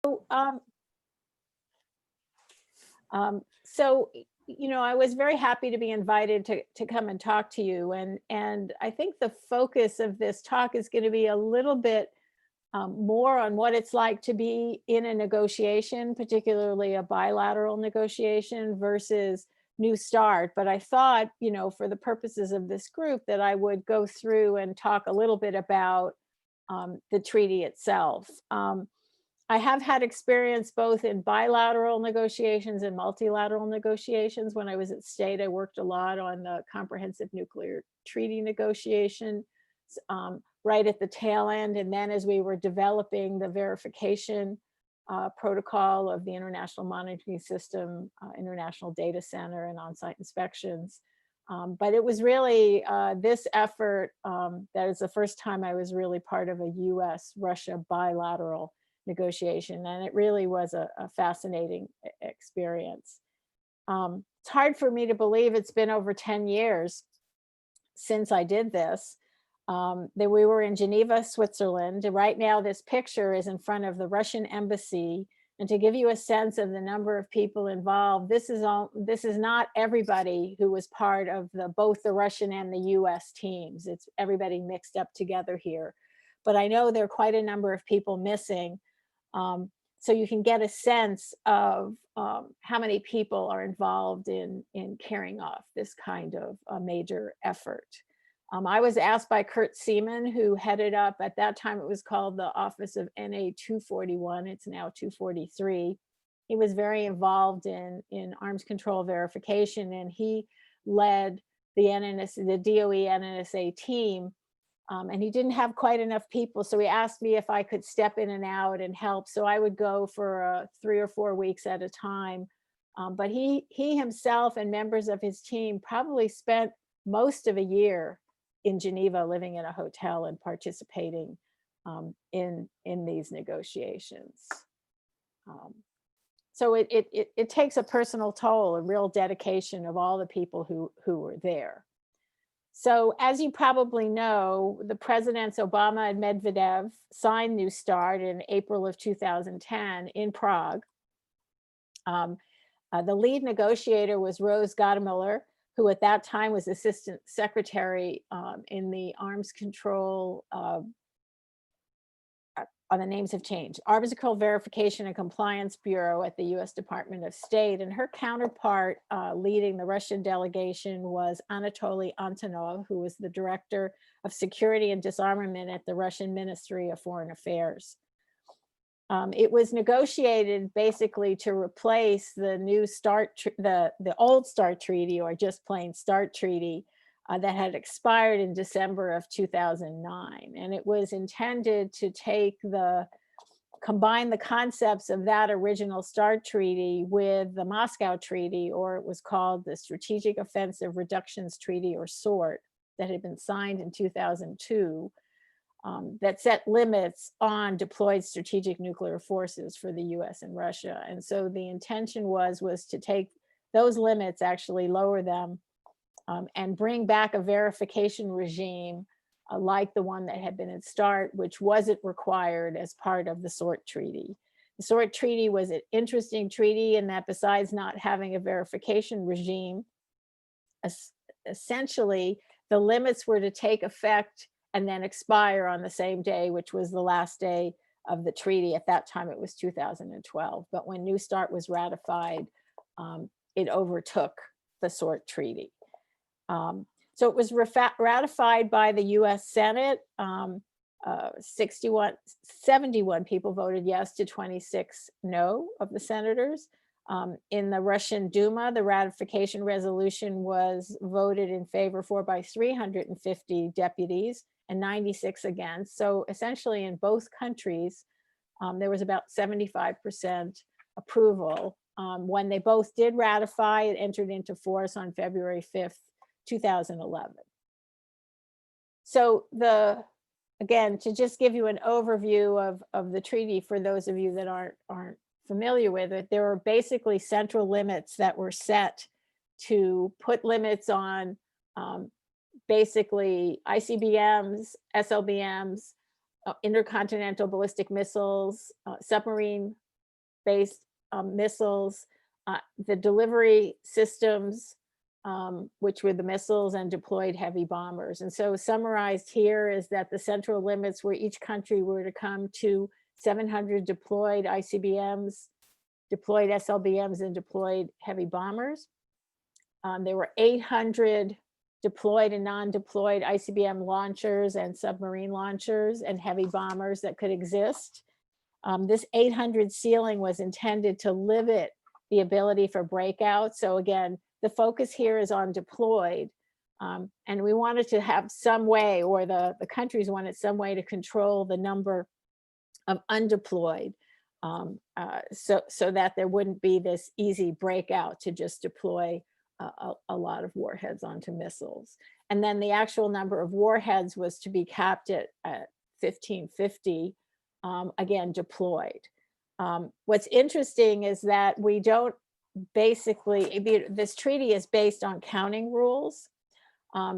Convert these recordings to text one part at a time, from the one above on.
So, so I was very happy to be invited to come and talk to you, and I think the focus of this talk is going to be a little bit more on what it's like to be in a negotiation, particularly a bilateral negotiation versus New Start. But I thought, for the purposes of this group, that I would go through and talk a little bit about the treaty itself. I have had experience both in bilateral negotiations and multilateral negotiations. When I was at State, I worked a lot on the Comprehensive Nuclear Treaty negotiation right at the tail end. And then as we were developing the verification protocol of the International Monitoring System, International Data Center, and on-site inspections. But it was really this effort that is the first time I was really part of a US-Russia bilateral negotiation, and it really was a fascinating experience. It's hard for me to believe it's been over 10 years since I did this. That we were in Geneva, Switzerland. Right now, this picture is in front of the Russian embassy. And to give you a sense of the number of people involved, this is not everybody who was part of both the Russian and the US teams. It's everybody mixed up together here. But I know there are quite a number of people missing. So you can get a sense of how many people are involved in carrying off this kind of a major effort. I was asked by Kurt Seaman, who headed up, at that time it was called the Office of NA 241, it's now 243. He was very involved in arms control verification, and he led the DOE NNSA team. And he didn't have quite enough people, so he asked me if I could step in and out and help. So I would go for 3 or 4 weeks at a time. But he himself and members of his team probably spent most of a year in Geneva, living in a hotel and participating in these negotiations. So it takes a personal toll, a real dedication of all the people who were there. So as you probably know, the presidents Obama and Medvedev signed New START in April of 2010 in Prague. The lead negotiator was Rose Gottemüller, who at that time was assistant secretary in the arms control, the names have changed, Arms Control Verification and Compliance Bureau at the US Department of State. And her counterpart leading the Russian delegation was Anatoly Antonov, who was the director of security and disarmament at the Russian Ministry of Foreign Affairs. It was negotiated basically to replace the new START, the old START treaty, or just plain START treaty, that had expired in December of 2009. And it was intended to combine the concepts of that original START treaty with the Moscow Treaty, or it was called the Strategic Offensive Reductions Treaty, or SORT, that had been signed in 2002, that set limits on deployed strategic nuclear forces for the US and Russia. And so the intention was to take those limits, actually lower them, and bring back a verification regime like the one that had been in START, which wasn't required as part of the SORT treaty. The SORT treaty was an interesting treaty in that, besides not having a verification regime, essentially the limits were to take effect and then expire on the same day, which was the last day of the treaty. At that time, it was 2012. But when New START was ratified, it overtook the SORT treaty. So it was ratified by the US Senate. 71 people voted yes to 26 no of the senators. In the Russian Duma, the ratification resolution was voted in favor by 350 deputies and 96 against. So essentially in both countries, there was about 75% approval. When they both did ratify, it entered into force on February 5th, 2011. So again, to just give you an overview of the treaty for those of you that aren't familiar with it, there are basically central limits that were set to put limits on basically ICBMs, SLBMs, intercontinental ballistic missiles, submarine based missiles, the delivery systems, which were the missiles, and deployed heavy bombers. And so summarized here is that the central limits were each country were to come to 700 deployed ICBMs, deployed SLBMs, and deployed heavy bombers. There were 800 deployed and non-deployed ICBM launchers and submarine launchers and heavy bombers that could exist. This 800 ceiling was intended to limit the ability for breakout. So again, the focus here is on deployed. And we wanted to have some way, or the countries wanted some way to control the number of undeployed, so that there wouldn't be this easy breakout to just deploy a lot of warheads onto missiles. And then the actual number of warheads was to be capped at 1550, again, deployed. What's interesting is that we don't basically, this treaty is based on counting rules,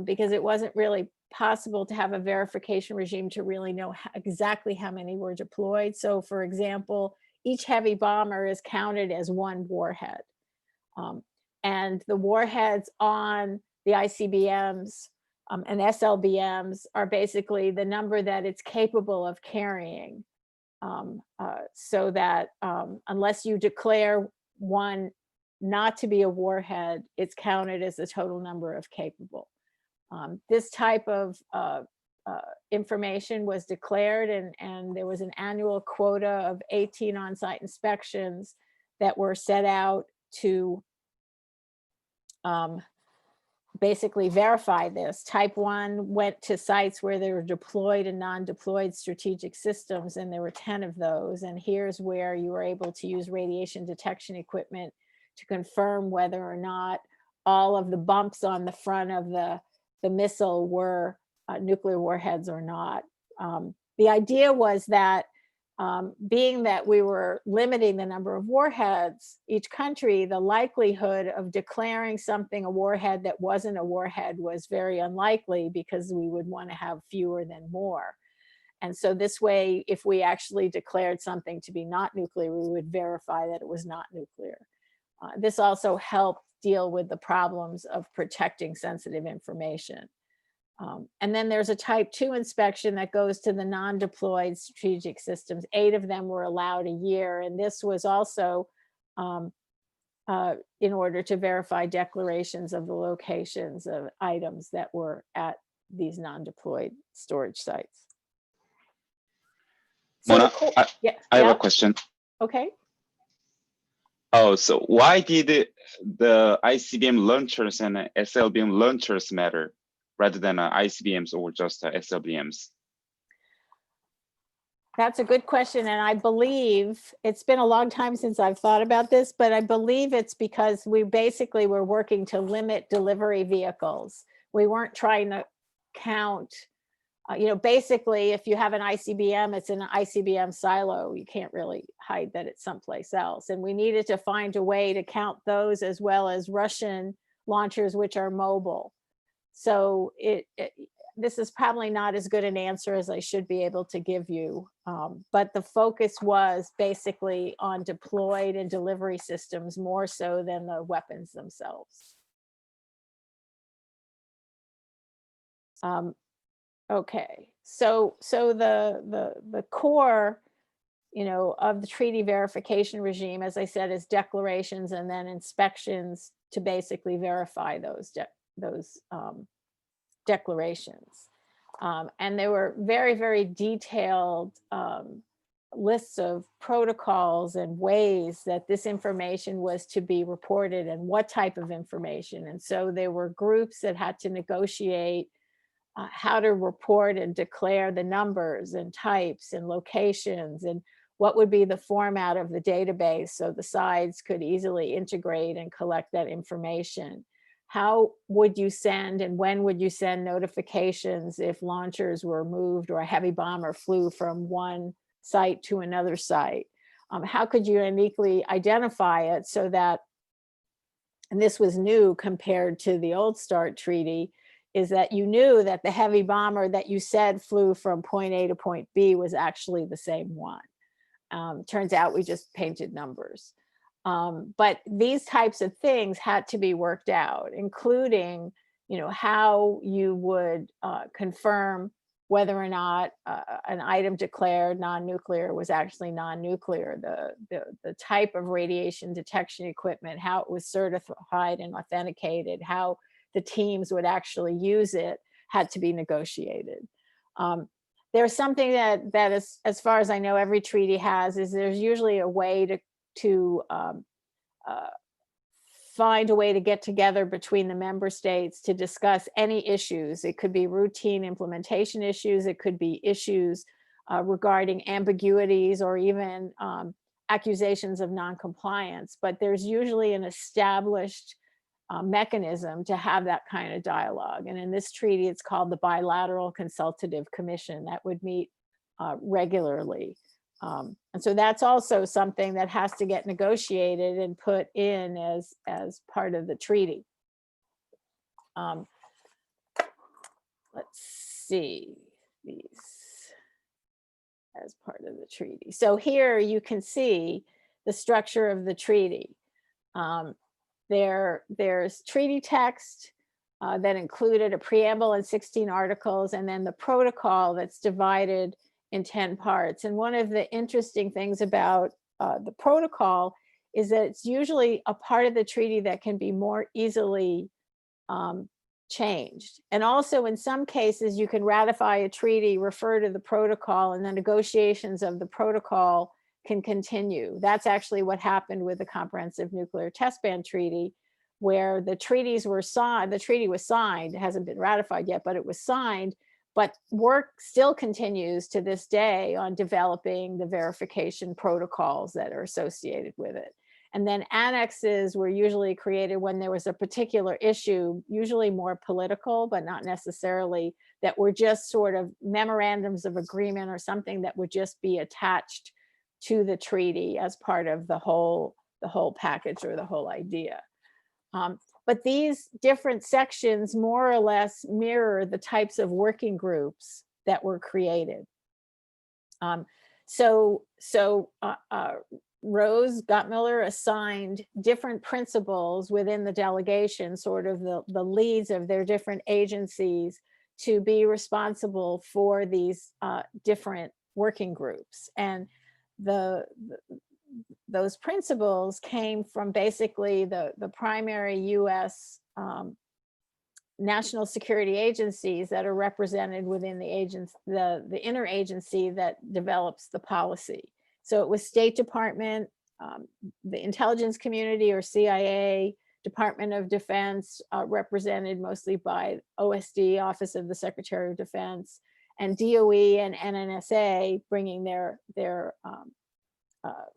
because it wasn't really possible to have a verification regime to really know exactly how many were deployed. So for example, each heavy bomber is counted as one warhead. And the warheads on the ICBMs and SLBMs are basically the number that it's capable of carrying. So that unless you declare one not to be a warhead, it's counted as the total number of capable. This type of information was declared, and there was an annual quota of 18 on-site inspections that were set out to basically verify this. Type 1 went to sites where there were deployed and non-deployed strategic systems, and there were 10 of those. And here's where you were able to use radiation detection equipment to confirm whether or not all of the bumps on the front of the missile were nuclear warheads or not. The idea was that being that we were limiting the number of warheads, each country, the likelihood of declaring something a warhead that wasn't a warhead was very unlikely, because we would want to have fewer than more. And so this way, if we actually declared something to be not nuclear, we would verify that it was not nuclear. This also helped deal with the problems of protecting sensitive information. And then there's a type 2 inspection that goes to the non-deployed strategic systems. 8 of them were allowed a year. And this was also in order to verify declarations of the locations of items that were at these non-deployed storage sites. So Mona, I have a question. Okay. Oh, so why did the ICBM launchers and SLBM launchers matter rather than ICBMs or just SLBMs? That's a good question. And I believe it's been a long time since I've thought about this, but I believe it's because we basically were working to limit delivery vehicles. We weren't trying to count, basically, if you have an ICBM, it's in an ICBM silo. You can't really hide that it's someplace else. And we needed to find a way to count those as well as Russian launchers, which are mobile. So this is probably not as good an answer as I should be able to give you. But the focus was basically on deployed and delivery systems more so than the weapons themselves. Okay, so the core, of the treaty verification regime, as I said, is declarations and then inspections to basically verify those declarations. And there were very, very detailed lists of protocols and ways that this information was to be reported and what type of information. And so there were groups that had to negotiate how to report and declare the numbers and types and locations, and what would be the format of the database so the sides could easily integrate and collect that information. How would you send and when would you send notifications if launchers were moved or a heavy bomber flew from one site to another site? How could you uniquely identify it so that, and this was new compared to the old START treaty, is that you knew that the heavy bomber that you said flew from point A to point B was actually the same one. Turns out we just painted numbers. But these types of things had to be worked out, including, how you would confirm whether or not an item declared non-nuclear was actually non-nuclear, the type of radiation detection equipment, how it was certified and authenticated, how the teams would actually use it, had to be negotiated. There's something that is, as far as I know, every treaty has, is there's usually a way to find a way to get together between the member states to discuss any issues. It could be routine implementation issues. It could be issues regarding ambiguities or even accusations of non-compliance. But there's usually an established mechanism to have that kind of dialogue. And in this treaty, it's called the Bilateral Consultative Commission that would meet regularly. And so that's also something that has to get negotiated and put in as part of the treaty. Let's see these as part of the treaty. So here you can see the structure of the treaty. There's treaty text that included a preamble and 16 articles, and then the protocol that's divided in 10 parts. And one of the interesting things about the protocol is that it's usually a part of the treaty that can be more easily changed. And also in some cases, you can ratify a treaty, refer to the protocol, and the negotiations of the protocol can continue. That's actually what happened with the Comprehensive Nuclear Test Ban Treaty, where the treaties were signed, the treaty was signed, it hasn't been ratified yet, but it was signed. But work still continues to this day on developing the verification protocols that are associated with it. And then annexes were usually created when there was a particular issue, usually more political, but not necessarily, that were just sort of memorandums of agreement or something that would just be attached to the treaty as part of the whole package or the whole idea. But these different sections more or less mirror the types of working groups that were created. Rose Gottmiller assigned different principals within the delegation, sort of the leads of their different agencies, to be responsible for these different working groups. And those principles came from basically the primary US national security agencies that are represented within the interagency that develops the policy. So it was State Department, the intelligence community or CIA, Department of Defense, represented mostly by OSD, Office of the Secretary of Defense, and DOE and NNSA, bringing their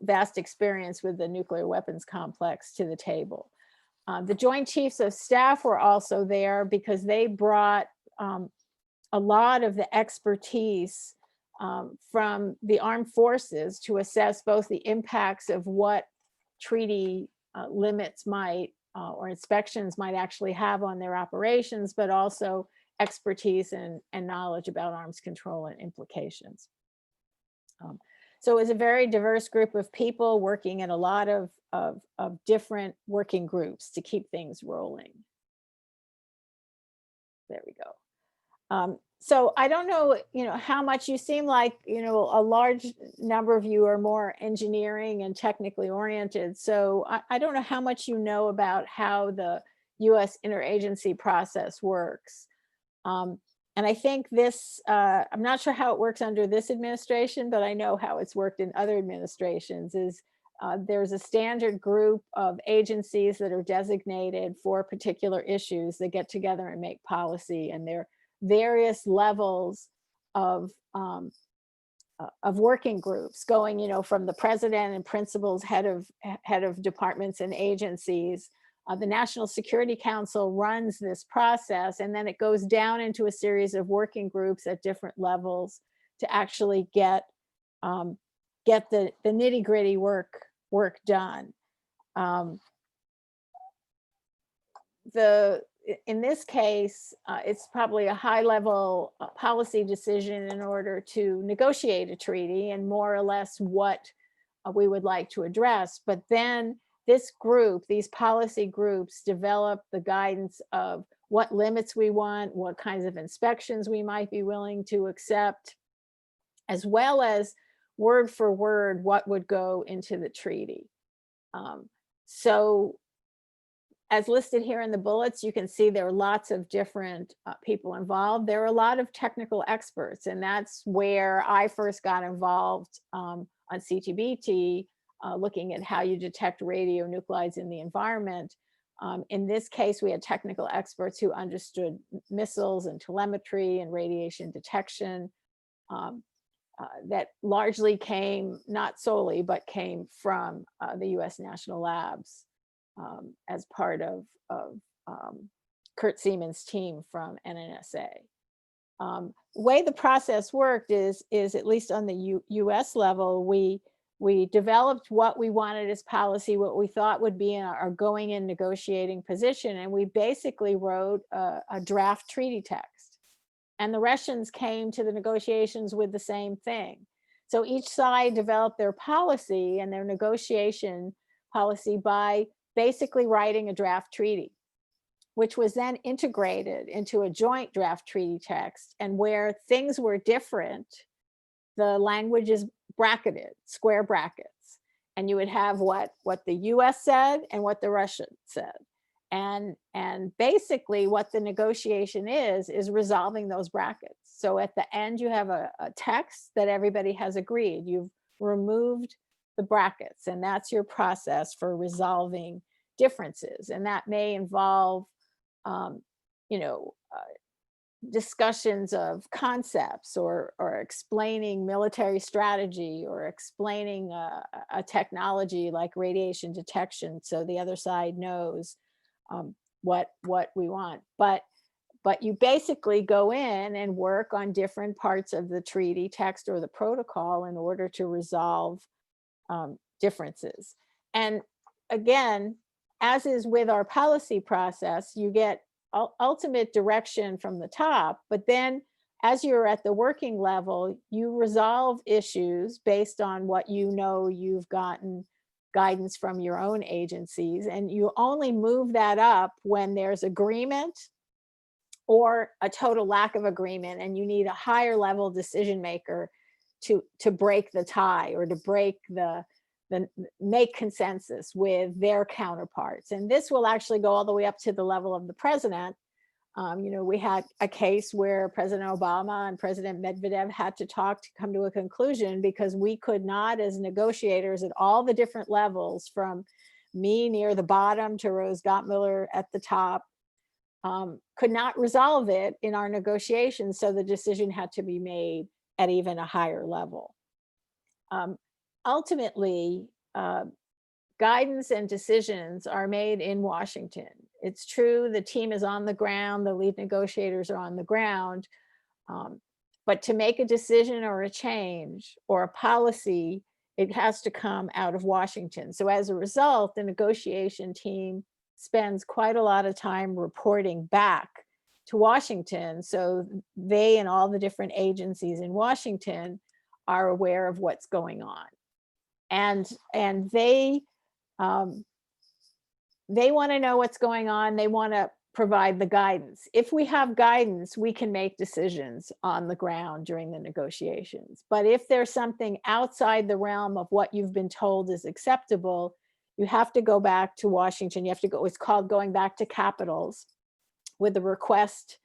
vast experience with the nuclear weapons complex to the table. The Joint Chiefs of Staff were also there because they brought a lot of the expertise from the armed forces to assess both the impacts of what treaty limits might or inspections might actually have on their operations, but also expertise and knowledge about arms control and implications. So it was a very diverse group of people working in a lot of different working groups to keep things rolling. There we go. So I don't know, how much you seem like, a large number of you are more engineering and technically oriented. So I don't know how much you know about how the US interagency process works. And I think this, I'm not sure how it works under this administration, but I know how it's worked in other administrations, is there's a standard group of agencies that are designated for particular issues that get together and make policy, and there are various levels of working groups going, from the president and principals, head of departments and agencies. The National Security Council runs this process, and then it goes down into a series of working groups at different levels to actually get the nitty-gritty work done. In this case, it's probably a high-level policy decision in order to negotiate a treaty, and more or less what we would like to address. But then this group, these policy groups, develop the guidance of what limits we want, what kinds of inspections we might be willing to accept, as well as word for word what would go into the treaty. So as listed here in the bullets, you can see there are lots of different people involved. There are a lot of technical experts, and that's where I first got involved on CTBT, looking at how you detect radionuclides in the environment. In this case, we had technical experts who understood missiles and telemetry and radiation detection. That largely came, not solely, but came from the US National Labs as part of Kurt Siemens' team from NNSA. The way the process worked is at least on the US level, we developed what we wanted as policy, what we thought would be our going in negotiating position, and we basically wrote a draft treaty text. And the Russians came to the negotiations with the same thing. So each side developed their policy and their negotiation policy by basically writing a draft treaty, which was then integrated into a joint draft treaty text. And where things were different, the language is bracketed, square brackets. And you would have what the US said and what the Russians said. And basically what the negotiation is resolving those brackets. So at the end, you have a text that everybody has agreed. You've removed the brackets, and that's your process for resolving differences. And that may involve, discussions of concepts or explaining military strategy or explaining a technology like radiation detection, so the other side knows what we want. But you basically go in and work on different parts of the treaty text or the protocol in order to resolve differences. And again, as is with our policy process, you get ultimate direction from the top, but then as you're at the working level, you resolve issues based on what you know you've gotten guidance from your own agencies, and you only move that up when there's agreement or a total lack of agreement, and you need a higher level decision maker to break the tie or to break make consensus with their counterparts. And this will actually go all the way up to the level of the president. We had a case where President Obama and President Medvedev had to talk to come to a conclusion because we could not, as negotiators at all the different levels, from me near the bottom to Rose Gottmiller at the top, could not resolve it in our negotiations. So the decision had to be made at even a higher level. Ultimately, guidance and decisions are made in Washington. It's true, the team is on the ground, the lead negotiators are on the ground, but to make a decision or a change or a policy, it has to come out of Washington. So as a result, the negotiation team spends quite a lot of time reporting back to Washington, so they and all the different agencies in Washington are aware of what's going on. And they want to know what's going on. They want to provide the guidance. If we have guidance, we can make decisions on the ground during the negotiations. But if there's something outside the realm of what you've been told is acceptable, you have to go back to Washington. You have to go, it's called going back to capitals with a request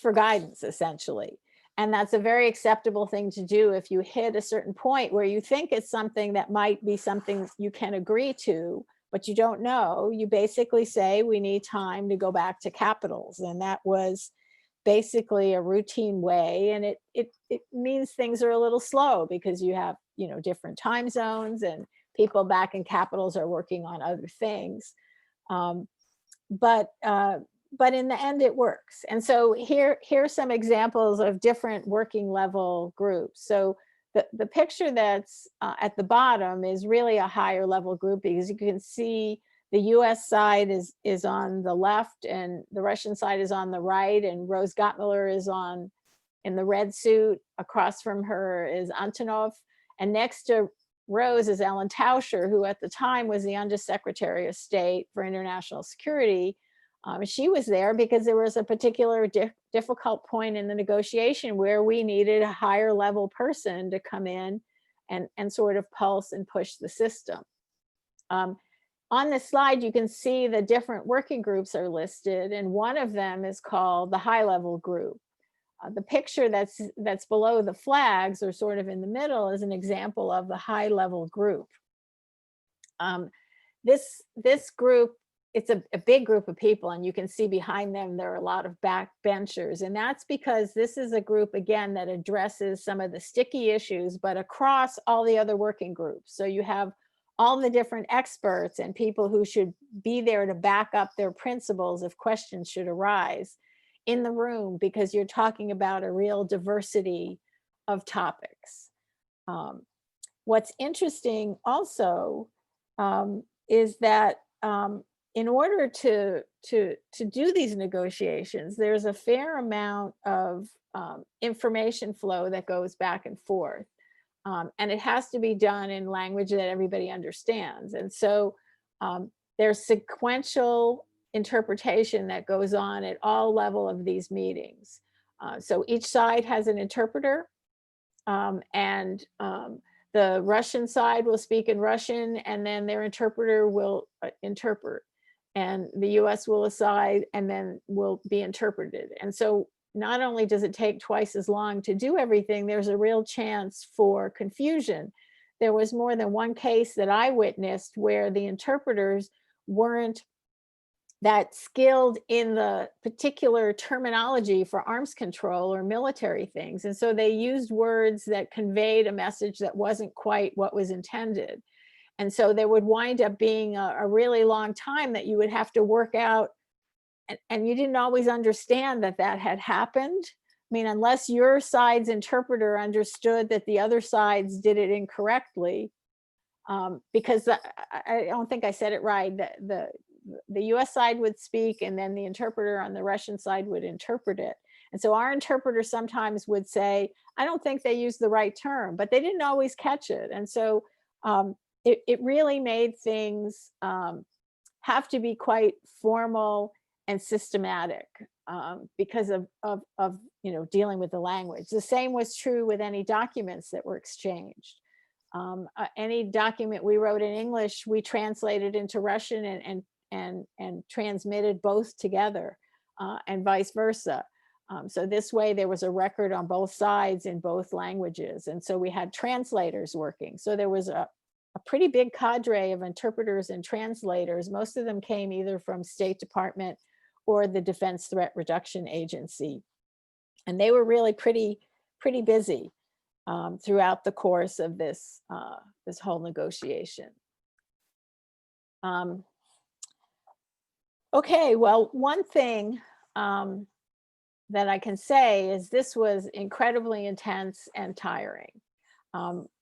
for guidance, essentially. And that's a very acceptable thing to do if you hit a certain point where you think it's something that might be something you can agree to, but you don't know. You basically say, we need time to go back to capitals. And that was basically a routine way. And it means things are a little slow because you have, different time zones and people back in capitals are working on other things. But in the end, it works. And so here's some examples of different working level groups. So the picture that's at the bottom is really a higher level group, because you can see the US side is on the left and the Russian side is on the right, and Rose Gottmiller is in the red suit. Across from her is Antonov. And next to rows is Ellen Tauscher, who at the time was the Undersecretary of State for International Security. She was there because there was a particular difficult point in the negotiation where we needed a higher level person to come in and sort of pulse and push the system. On this slide, you can see the different working groups are listed, and one of them is called the high level group. The picture that's below the flags, or sort of in the middle, is an example of the high level group. This group, it's a big group of people, and you can see behind them there are a lot of backbenchers, and that's because this is a group, again, that addresses some of the sticky issues, but across all the other working groups. So you have all the different experts and people who should be there to back up their principles if questions should arise in the room, because you're talking about a real diversity of topics. What's interesting also is that in order to do these negotiations, there's a fair amount of information flow that goes back and forth. And it has to be done in language that everybody understands. And so there's sequential interpretation that goes on at all level of these meetings. So each side has an interpreter, and the Russian side will speak in Russian, and then their interpreter will interpret, and the US will aside and then will be interpreted. And so not only does it take twice as long to do everything, there's a real chance for confusion. There was more than one case that I witnessed where the interpreters weren't that skilled in the particular terminology for arms control or military things. And so they used words that conveyed a message that wasn't quite what was intended. And so there would wind up being a really long time that you would have to work out, and you didn't always understand that that had happened. I mean, unless your side's interpreter understood that the other sides did it incorrectly, because I don't think I said it right. The US side would speak, and then the interpreter on the Russian side would interpret it. And so our interpreter sometimes would say, I don't think they used the right term, but they didn't always catch it. And so it really made things have to be quite formal and systematic because of dealing with the language. The same was true with any documents that were exchanged. Any document we wrote in English, we translated into Russian and transmitted both together, and vice versa. So this way there was a record on both sides in both languages. And so we had translators working. So there was a pretty big cadre of interpreters and translators. Most of them came either from State Department or the Defense Threat Reduction Agency. And they were really pretty busy throughout the course of this whole negotiation. Okay, well, one thing that I can say is this was incredibly intense and tiring.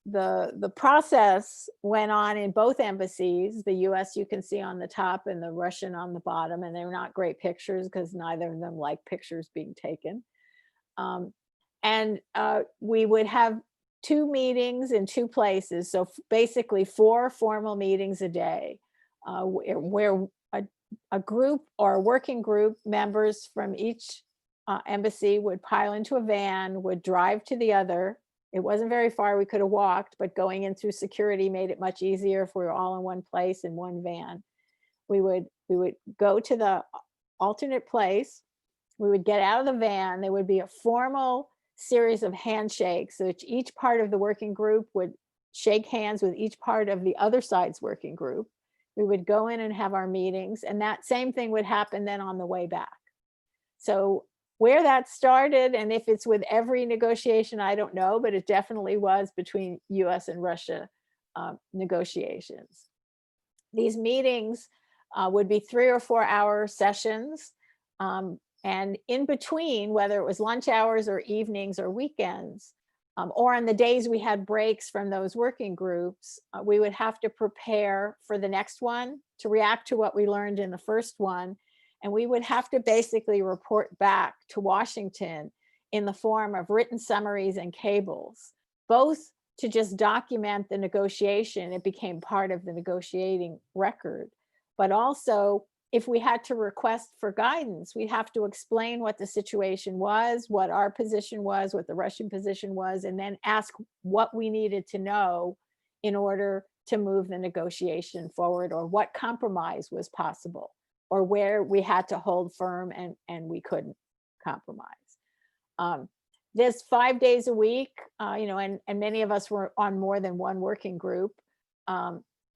The process went on in both embassies. The US you can see on the top and the Russian on the bottom, and they're not great pictures because neither of them like pictures being taken. And we would have 2 meetings in 2 places. So basically 4 formal meetings a day where a group or a working group members from each embassy would pile into a van, would drive to the other. It wasn't very far, we could have walked, but going in through security made it much easier if we were all in one place in one van. We would go to the alternate place, we would get out of the van, there would be a formal series of handshakes, so each part of the working group would shake hands with each part of the other side's working group. We would go in and have our meetings, and that same thing would happen then on the way back. So where that started, and if it's with every negotiation, I don't know, but it definitely was between US and Russia negotiations. These meetings would be 3 or 4 hour sessions. And in between, whether it was lunch hours or evenings or weekends, or on the days we had breaks from those working groups, we would have to prepare for the next one to react to what we learned in the first one. And we would have to basically report back to Washington in the form of written summaries and cables, both to just document the negotiation. It became part of the negotiating record. But also, if we had to request for guidance, we'd have to explain what the situation was, what our position was, what the Russian position was, and then ask what we needed to know in order to move the negotiation forward, or what compromise was possible, or where we had to hold firm and we couldn't compromise. There's 5 days a week, and many of us were on more than one working group.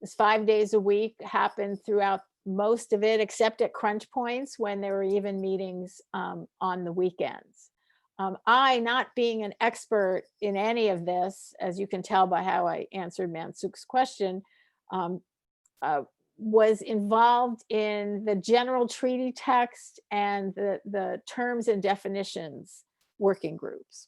This 5 days a week happened throughout most of it, except at crunch points when there were even meetings on the weekends. I, not being an expert in any of this, as you can tell by how I answered Mansuk's question, was involved in the general treaty text and the terms and definitions working groups.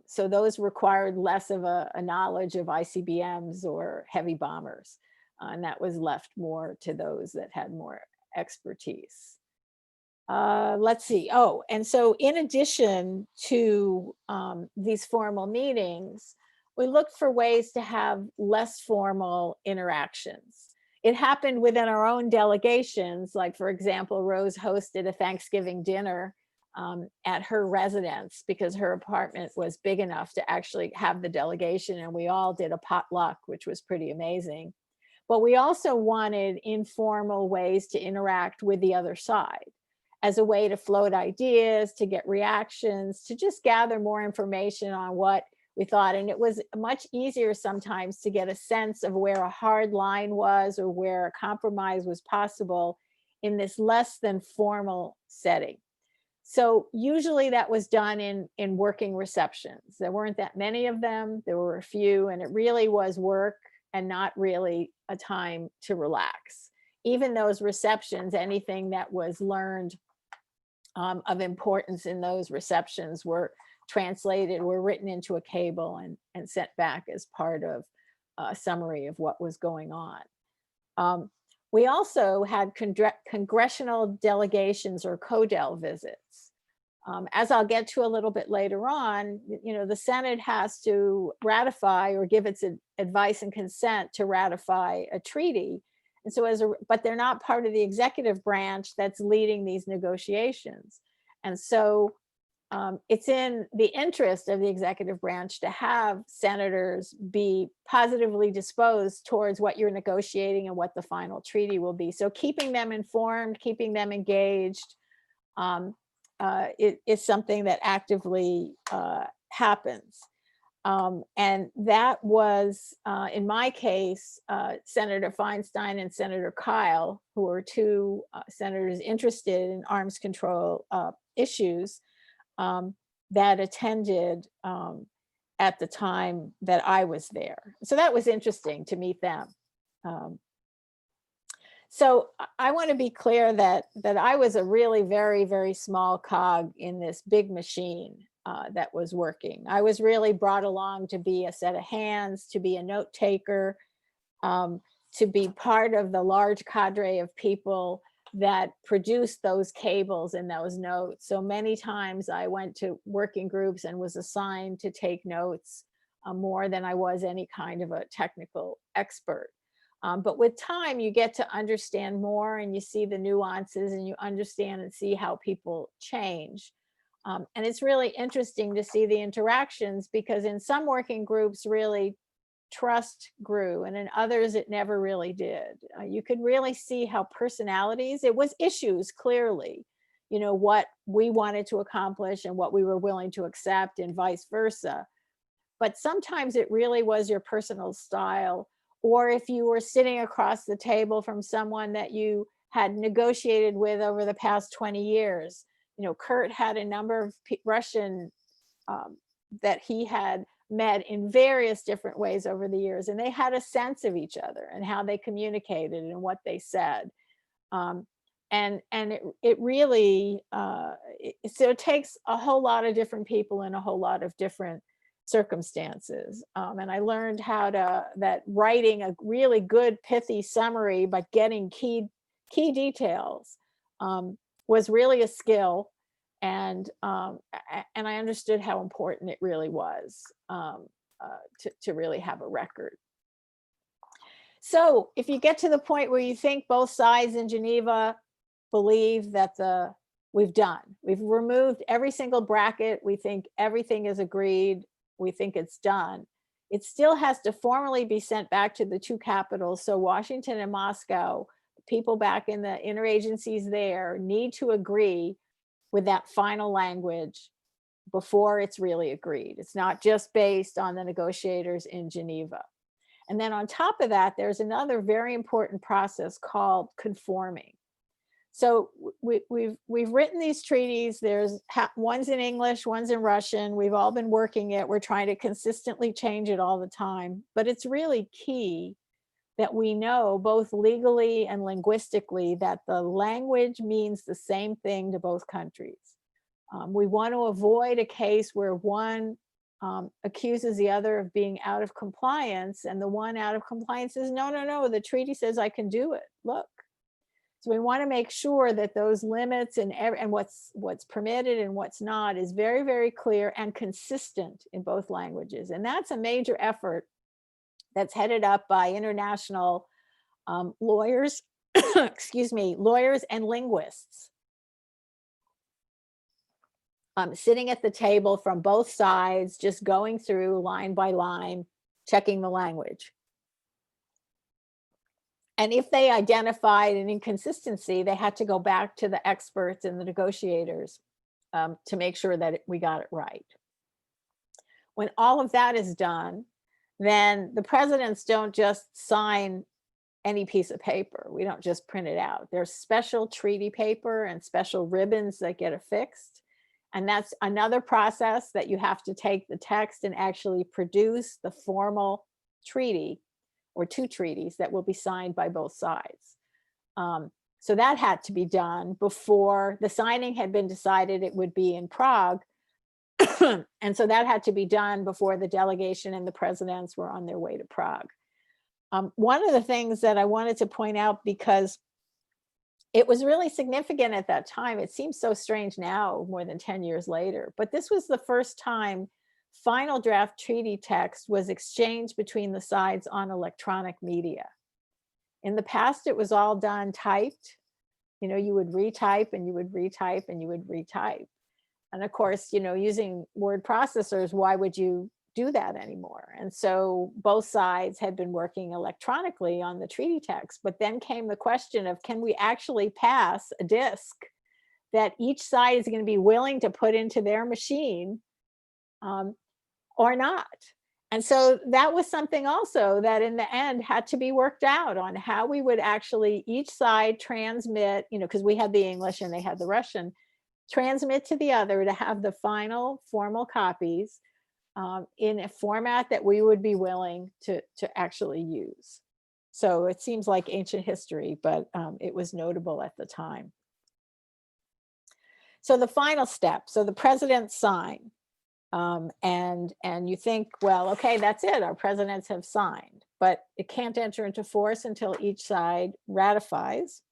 So those required less of a knowledge of ICBMs or heavy bombers. And that was left more to those that had more expertise. Let's see. Oh, and so in addition to these formal meetings, we looked for ways to have less formal interactions. It happened within our own delegations. Like, for example, Rose hosted a Thanksgiving dinner at her residence because her apartment was big enough to actually have the delegation, and we all did a potluck, which was pretty amazing. But we also wanted informal ways to interact with the other side as a way to float ideas, to get reactions, to just gather more information on what we thought. And it was much easier sometimes to get a sense of where a hard line was or where a compromise was possible in this less than formal setting. So usually that was done in working receptions. There weren't that many of them. There were a few, and it really was work and not really a time to relax. Even those receptions, anything that was learned of importance in those receptions were translated, were written into a cable and sent back as part of a summary of what was going on. We also had congressional delegations or CODEL visits. As I'll get to a little bit later on, the Senate has to ratify or give its advice and consent to ratify a treaty. And so but they're not part of the executive branch that's leading these negotiations. And so it's in the interest of the executive branch to have senators be positively disposed towards what you're negotiating and what the final treaty will be. So keeping them informed, keeping them engaged, is something that actively happens. And that was, in my case, Senator Feinstein and Senator Kyle, who were two senators interested in arms control issues, that attended at the time that I was there. So that was interesting to meet them. So I want to be clear that I was a really very, very small cog in this big machine that was working. I was really brought along to be a set of hands, to be a note taker, to be part of the large cadre of people that produced those cables and those notes. So many times I went to working groups and was assigned to take notes more than I was any kind of a technical expert. But with time, you get to understand more and you see the nuances and you understand and see how people change. And it's really interesting to see the interactions, because in some working groups, really trust grew, and in others, it never really did. You could really see how personalities, it was issues clearly, what we wanted to accomplish and what we were willing to accept and vice versa. But sometimes it really was your personal style, or if you were sitting across the table from someone that you had negotiated with over the past 20 years. Kurt had a number of Russian that he had met in various different ways over the years, and they had a sense of each other and how they communicated and what they said. And it really, so it takes a whole lot of different people in a whole lot of different circumstances. And I learned that writing a really good pithy summary, but getting key details was really a skill. And I understood how important it really was. to really have a record. So if you get to the point where you think both sides in Geneva believe that we've removed every single bracket, we think everything is agreed, we think it's done, it still has to formally be sent back to the two capitals. So Washington and Moscow, people back in the interagencies there need to agree with that final language before it's really agreed. It's not just based on the negotiators in Geneva. And then on top of that, there's another very important process called conforming. So we've written these treaties. There's one's in English, one's in Russian. We've all been working it. We're trying to consistently change it all the time. But it's really key that we know both legally and linguistically that the language means the same thing to both countries. We want to avoid a case where one accuses the other of being out of compliance, and the one out of compliance says, no, the treaty says I can do it, look. So we want to make sure that those limits and what's permitted and what's not is very, very clear and consistent in both languages. And that's a major effort that's headed up by international lawyers, excuse me, lawyers and linguists. Sitting at the table from both sides, just going through line by line, checking the language. And if they identified an inconsistency, they had to go back to the experts and the negotiators to make sure that we got it right. When all of that is done, then the presidents don't just sign any piece of paper. We don't just print it out. There's special treaty paper and special ribbons that get affixed. And that's another process that you have to take the text and actually produce the formal treaty or two treaties that will be signed by both sides. So that had to be done before the signing had been decided it would be in Prague. And so that had to be done before the delegation and the presidents were on their way to Prague. One of the things that I wanted to point out, because it was really significant at that time, it seems so strange now, more than 10 years later, but this was the first time final draft treaty text was exchanged between the sides on electronic media. In the past, it was all done typed. You know, you would retype and you would retype and you would retype. And of course, you know, using word processors, why would you do that anymore? And so both sides had been working electronically on the treaty text, but then came the question of, can we actually pass a disk that each side is going to be willing to put into their machine or not? And so that was something also that in the end had to be worked out on how we would actually each side transmit, you know, because we had the English and they had the Russian, transmit to the other to have the final formal copies in a format that we would be willing to actually use. So it seems like ancient history, but it was notable at the time. So the final step, so the presidents sign. And you think, well, okay, that's it. Our presidents have signed, but it can't enter into force until each side ratifies.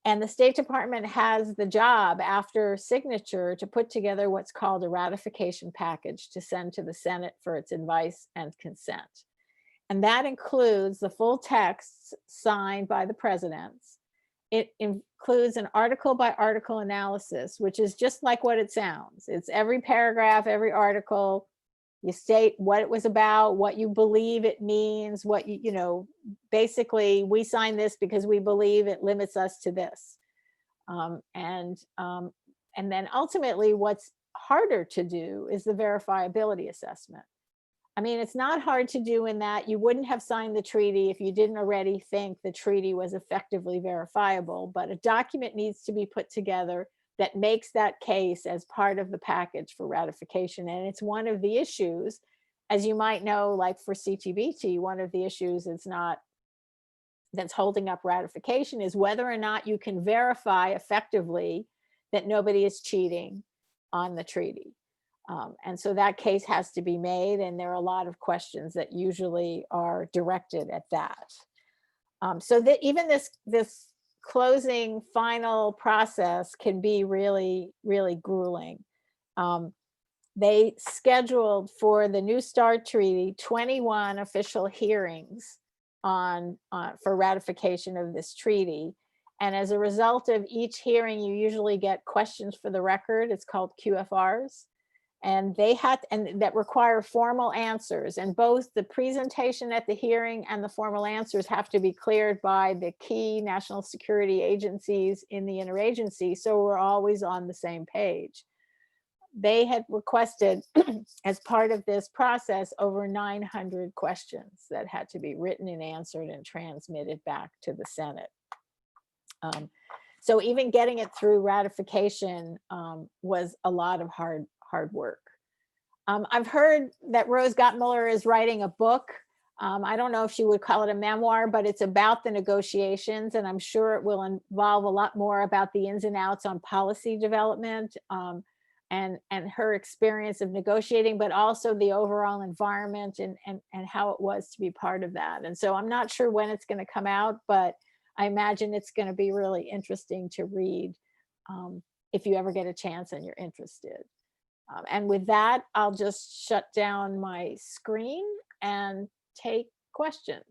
And the State Department has the job after signature to put together what's called a ratification package to send to the Senate for its advice and consent. And that includes the full texts signed by the presidents. It includes an article by article analysis, which is just like what it sounds. It's every paragraph, every article. You state what it was about, what you believe it means, what you know, basically we signed this because we believe it limits us to this. And then ultimately what's harder to do is the verifiability assessment. I mean, it's not hard to do in that you wouldn't have signed the treaty if you didn't already think the treaty was effectively verifiable, but a document needs to be put together that makes that case as part of the package for ratification. And it's one of the issues, as you might know, like for CTBT, one of the issues that's holding up ratification is whether or not you can verify effectively that nobody is cheating on the treaty. And so that case has to be made, and there are a lot of questions that usually are directed at that. So that even this closing final process can be really, really grueling. they scheduled for the New START Treaty 21 official hearings on for ratification of this treaty. And as a result of each hearing, you usually get questions for the record. It's called QFRs. And that require formal answers. And both the presentation at the hearing and the formal answers have to be cleared by the key national security agencies in the interagency. So we're always on the same page. They had requested, as part of this process, over 900 questions that had to be written and answered and transmitted back to the Senate. So even getting it through ratification was a lot of hard work. I've heard that Rose Gottmuller is writing a book. I don't know if she would call it a memoir, but it's about the negotiations, and I'm sure it will involve a lot more about the ins and outs on policy development and her experience of negotiating, but also the overall environment and how it was to be part of that. And so I'm not sure when it's going to come out, but I imagine it's going to be really interesting to read if you ever get a chance and you're interested. And with that, I'll just shut down my screen and take questions.